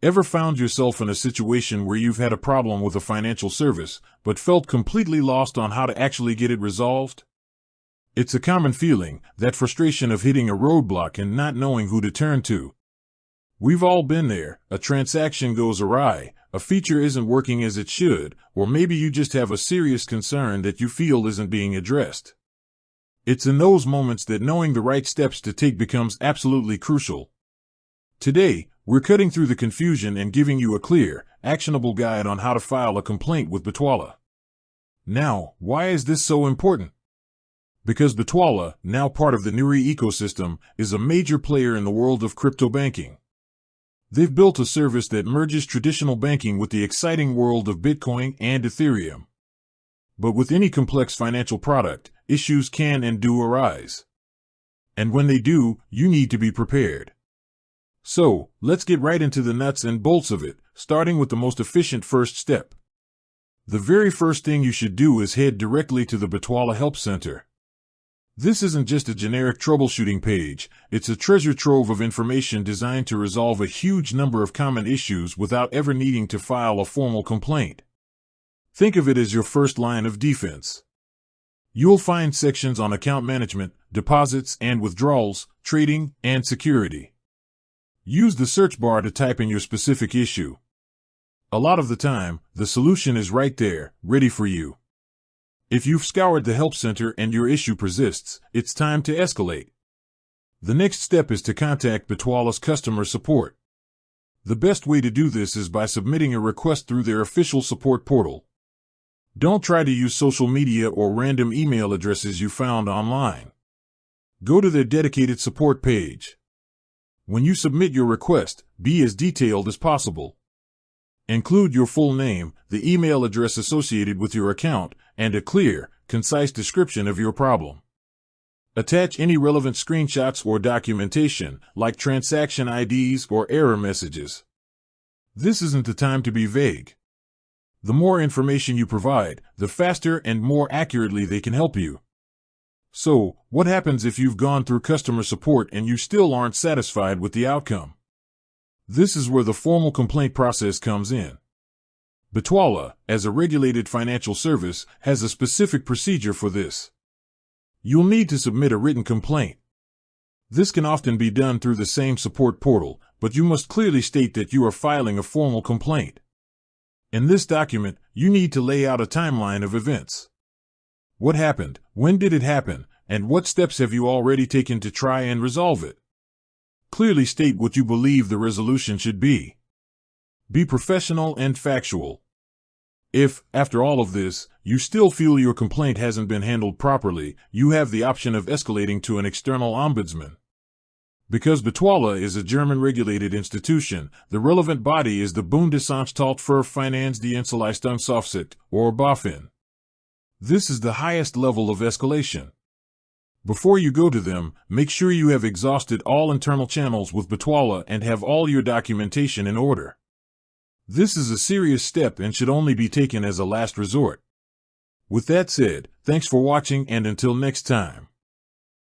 Ever found yourself in a situation where you've had a problem with a financial service, but felt completely lost on how to actually get it resolved? It's a common feeling, that frustration of hitting a roadblock and not knowing who to turn to. We've all been there. A transaction goes awry, a feature isn't working as it should, or maybe you just have a serious concern that you feel isn't being addressed. It's in those moments that knowing the right steps to take becomes absolutely crucial. Today, we're cutting through the confusion and giving you a clear, actionable guide on how to file a complaint with Bitwala. Now, why is this so important? Because Bitwala, now part of the Nuggs ecosystem, is a major player in the world of crypto banking. They've built a service that merges traditional banking with the exciting world of Bitcoin and Ethereum. But with any complex financial product, issues can and do arise. And when they do, you need to be prepared. So, let's get right into the nuts and bolts of it, starting with the most efficient first step. The very first thing you should do is head directly to the Bitwala Help Center. This isn't just a generic troubleshooting page, it's a treasure trove of information designed to resolve a huge number of common issues without ever needing to file a formal complaint. Think of it as your first line of defense. You'll find sections on account management, deposits and withdrawals, trading, and security. Use the search bar to type in your specific issue. A lot of the time, the solution is right there, ready for you. If you've scoured the Help Center and your issue persists, it's time to escalate. The next step is to contact Bitwala's customer support. The best way to do this is by submitting a request through their official support portal. Don't try to use social media or random email addresses you found online. Go to their dedicated support page. When you submit your request, be as detailed as possible. Include your full name, the email address associated with your account, and a clear, concise description of your problem. Attach any relevant screenshots or documentation, like transaction IDs or error messages. This isn't the time to be vague. The more information you provide, the faster and more accurately they can help you. So, what happens if you've gone through customer support and you still aren't satisfied with the outcome? This is where the formal complaint process comes in. Bitwala, as a regulated financial service, has a specific procedure for this. You'll need to submit a written complaint. This can often be done through the same support portal, but you must clearly state that you are filing a formal complaint. In this document, you need to lay out a timeline of events. What happened, when did it happen, and what steps have you already taken to try and resolve it? Clearly state what you believe the resolution should be. Be professional and factual. If, after all of this, you still feel your complaint hasn't been handled properly, you have the option of escalating to an external ombudsman. Because Bitwala is a German-regulated institution, the relevant body is the Bundesanstalt für Finanzdienstleistungsaufsicht, or BaFin. This is the highest level of escalation. Before you go to them, make sure you have exhausted all internal channels with Bitwala and have all your documentation in order. This is a serious step and should only be taken as a last resort. With that said, thanks for watching and until next time.